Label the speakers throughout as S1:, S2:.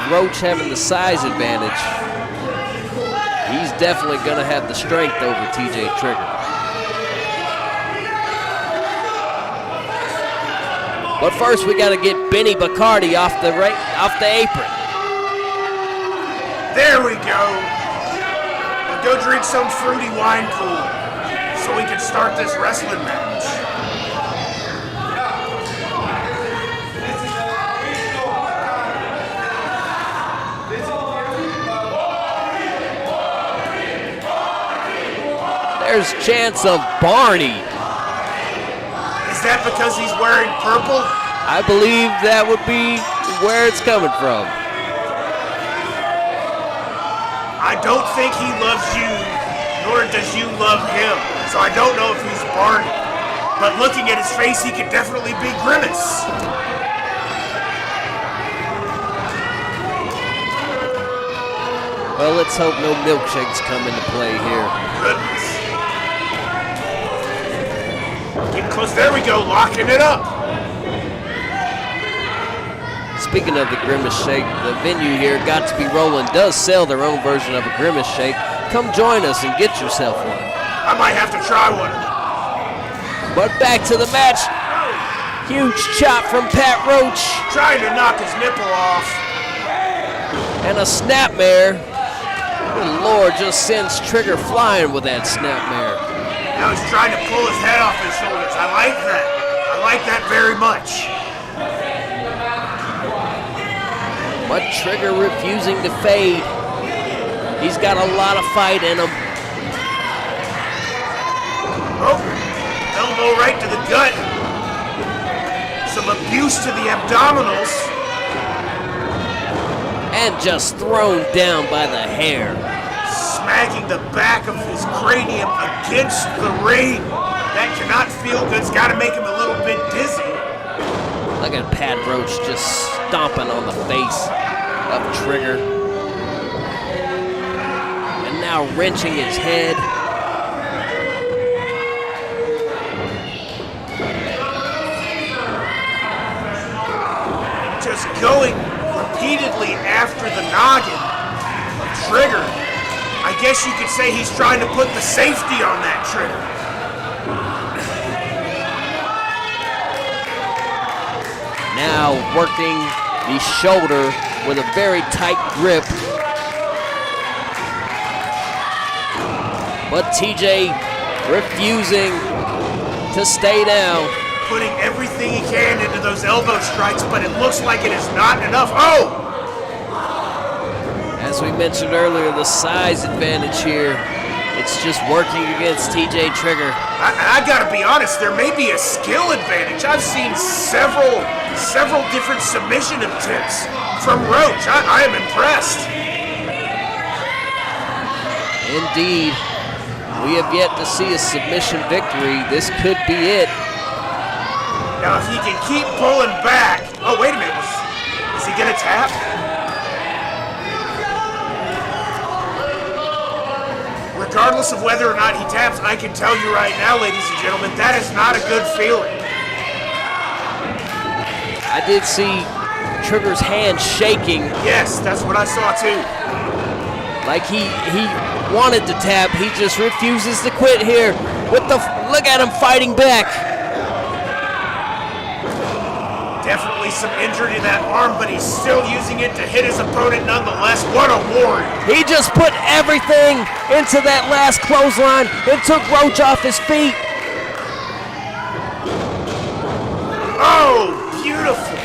S1: Roach having the size advantage, he's definitely going to have the strength over TJ Trigger. But first, we got to get Benny Bacardi off the apron.
S2: There we go. Now go drink some fruity wine cooler so we can start this wrestling match.
S1: There's chance of Barney.
S2: Is that because he's wearing purple?
S1: I believe that would be where it's coming from.
S2: I don't think he loves you, nor does you love him. So I don't know if he's Barney. But looking at his face, he could definitely be Grimace.
S1: Well, let's hope no milkshakes come into play here.
S2: Goodness. Get close. There we go, locking it up.
S1: Speaking of the Grimace Shake, the venue here, Got to Be Rollin', does sell their own version of a Grimace Shake. Come join us and get yourself one.
S2: I might have to try one.
S1: But back to the match. Huge chop from Pat Roach.
S2: Trying to knock his nipple off.
S1: And a snapmare. Good Lord, just sends Trigger flying with that snapmare.
S2: Now he's trying to pull his head off his shoulders. I like that. I like that very much.
S1: But Trigger refusing to fade. He's got a lot of fight in him.
S2: Oh, elbow right to the gut. Some abuse to the abdominals.
S1: And just thrown down by the hair.
S2: Smacking the back of his cranium against the ring. That cannot feel good. It's got to make him a little bit dizzy.
S1: Look at Pat Roach just stomping on the face of Trigger. And now wrenching his head.
S2: Just going repeatedly after the noggin of Trigger. I guess you could say he's trying to put the safety on that Trigger.
S1: Now working the shoulder with a very tight grip. But TJ refusing to stay down.
S2: Putting everything he can into those elbow strikes, but it looks like it is not enough. Oh!
S1: As we mentioned earlier, the size advantage here. It's just working against TJ Trigger.
S2: I gotta be honest, there may be a skill advantage. I've seen several different submission attempts from Roach. I am impressed.
S1: Indeed. We have yet to see a submission victory. This could be it.
S2: Now, if he can keep pulling back. Oh, wait a minute. Is he gonna tap? Regardless of whether or not he taps, I can tell you right now, ladies and gentlemen, that is not a good feeling.
S1: I did see Trigger's hand shaking.
S2: Yes, that's what I saw too.
S1: Like he wanted to tap, he just refuses to quit here. Look at him fighting back.
S2: Definitely some injury in that arm, but he's still using it to hit his opponent nonetheless. What a warrior.
S1: He just put everything into that last clothesline and took Roach off his feet.
S2: Oh, beautiful.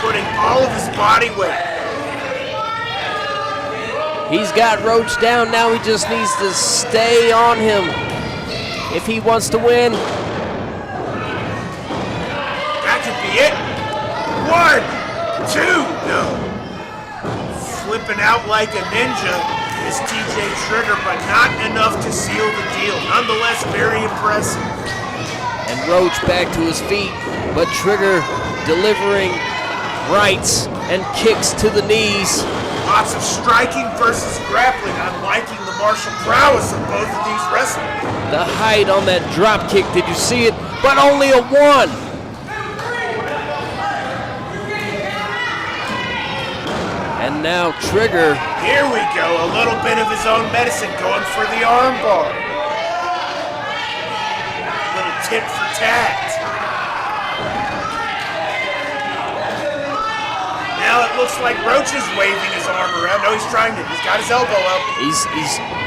S2: Putting all of his body weight.
S1: He's got Roach down. Now he just needs to stay on him if he wants to win.
S2: That could be it. 1, 2, no. Flipping out like a ninja is TJ Trigger, but not enough to seal the deal. Nonetheless, very impressive.
S1: And Roach back to his feet, but Trigger delivering rights and kicks to the knees.
S2: Lots of striking versus grappling. I'm liking the martial prowess of both of these wrestlers.
S1: The height on that drop kick, did you see it? But only a 1. And now Trigger.
S2: Here we go, a little bit of his own medicine going for the armbar. Little tit for tat. Now it looks like Roach is waving his arm around. No, he's got his elbow up.
S1: He's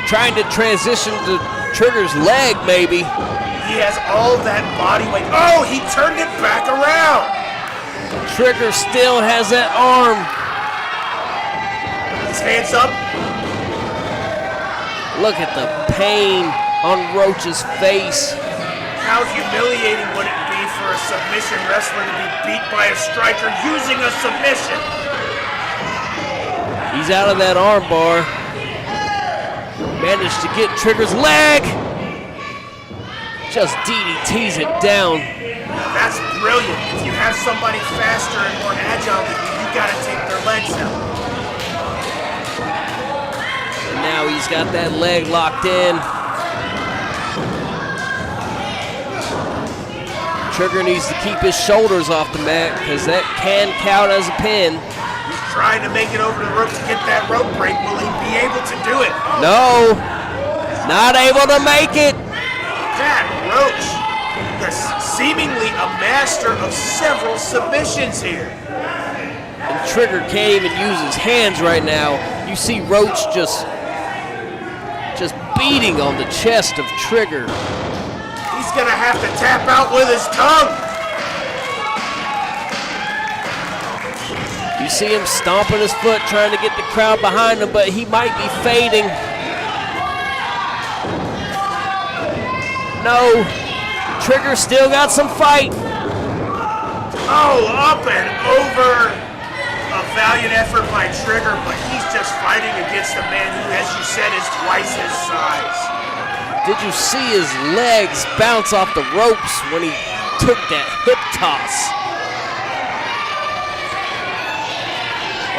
S1: trying to transition to Trigger's leg, maybe.
S2: He has all that body weight. Oh, he turned it back around.
S1: Trigger still has that arm.
S2: His hands up.
S1: Look at the pain on Roach's face.
S2: How humiliating would it be for a submission wrestler to be beat by a striker using a submission?
S1: He's out of that arm bar. Managed to get Trigger's leg. Just DDTs it down.
S2: That's brilliant. If you have somebody faster and more agile than you gotta take their legs out.
S1: And now he's got that leg locked in. Trigger needs to keep his shoulders off the mat because that can count as a pin.
S2: He's trying to make it over the rope to get that rope break. Will he be able to do it?
S1: No, not able to make it.
S2: That Roach, seemingly a master of several submissions here.
S1: And Trigger can't even use his hands right now. You see Roach just beating on the chest of Trigger.
S2: He's gonna have to tap out with his tongue.
S1: You see him stomping his foot, trying to get the crowd behind him, but he might be fading. No, Trigger still got some fight.
S2: Oh, up and over. A valiant effort by Trigger, but he's just fighting against a man who, as you said, is twice his size.
S1: Did you see his legs bounce off the ropes when he took that hip toss?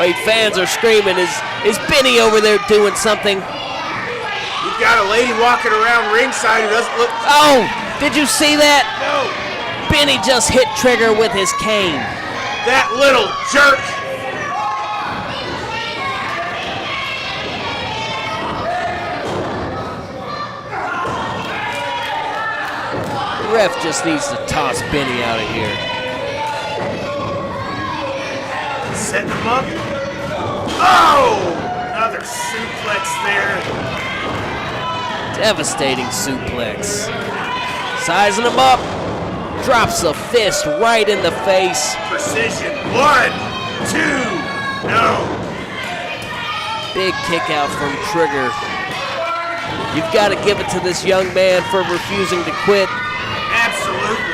S1: Wait, fans are screaming. Is Benny over there doing something?
S2: You've got a lady walking around ringside who doesn't look...
S1: Oh, did you see that?
S2: No.
S1: Benny just hit Trigger with his cane.
S2: That little jerk.
S1: The ref just needs to toss Benny out of here.
S2: Setting him up. Oh! Another suplex there.
S1: Devastating suplex. Sizing him up. Drops a fist right in the face.
S2: Precision. 1, 2, no.
S1: Big kick out from Trigger. You've got to give it to this young man for refusing to quit.
S2: Absolutely.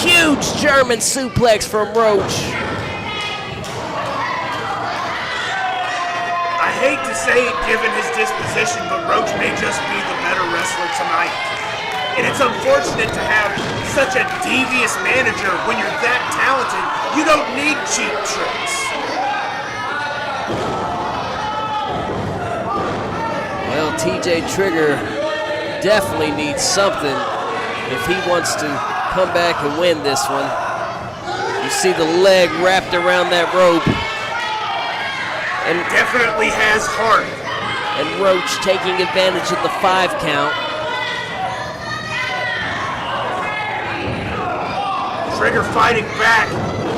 S1: Huge German suplex from Roach.
S2: I hate to say it given his disposition, but Roach may just be the better wrestler tonight. And it's unfortunate to have such a devious manager when you're that talented. You don't need cheap tricks.
S1: Well, TJ Trigger definitely needs something if he wants to come back and win this one. You see the leg wrapped around that rope. And
S2: definitely has heart.
S1: And Roach taking advantage of the 5 count.
S2: Trigger fighting back,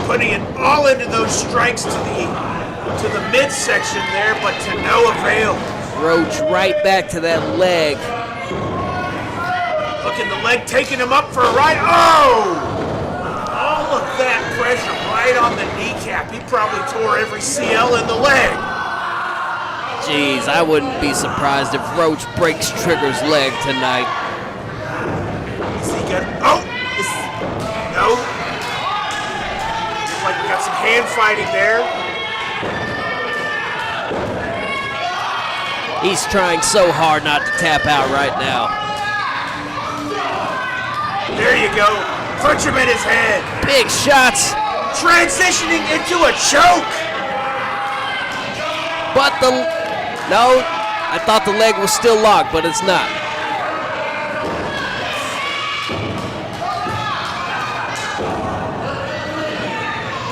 S2: putting it all into those strikes to the midsection there, but to no avail.
S1: Roach right back to that leg.
S2: Looking the leg, taking him up for a ride. Oh! All of that pressure right on the kneecap. He probably tore every CL in the leg.
S1: Jeez, I wouldn't be surprised if Roach breaks Trigger's leg tonight.
S2: Is he good? Oh! No. Looks like we got some hand fighting there.
S1: He's trying so hard not to tap out right now.
S2: There you go. Punch him in his head.
S1: Big shots.
S2: Transitioning into a choke.
S1: But no, I thought the leg was still locked, but it's not.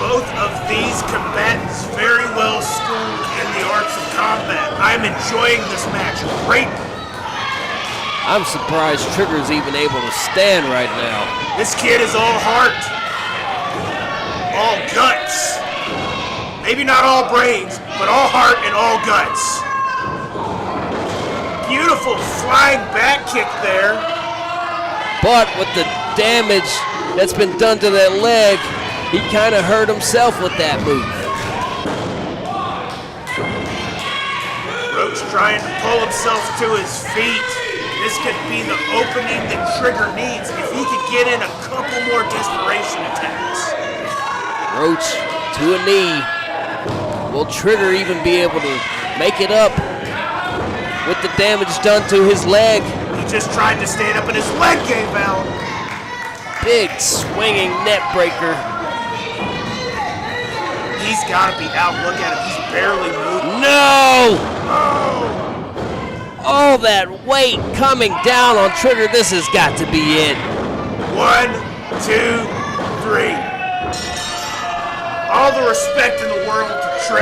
S2: Both of these combatants very well schooled in the arts of combat. I'm enjoying this match greatly.
S1: I'm surprised Trigger's even able to stand right now.
S2: This kid is all heart, all guts. Maybe not all brains, but all heart and all guts. Beautiful flying back kick there.
S1: But with the damage that's been done to that leg, he kind of hurt himself with that move.
S2: Roach trying to pull himself to his feet. This could be the opening that Trigger needs if he could get in a couple more desperation attacks.
S1: Roach to a knee. Will Trigger even be able to make it up with the damage done to his leg?
S2: He just tried to stand up and his leg gave out.
S1: Big swinging net breaker.
S2: He's got to be out. Look at him. He's barely moving.
S1: No!
S2: Oh!
S1: All that weight coming down on Trigger. This has got to be it.
S2: 1, 2, 3. All the respect in the world to Trigger.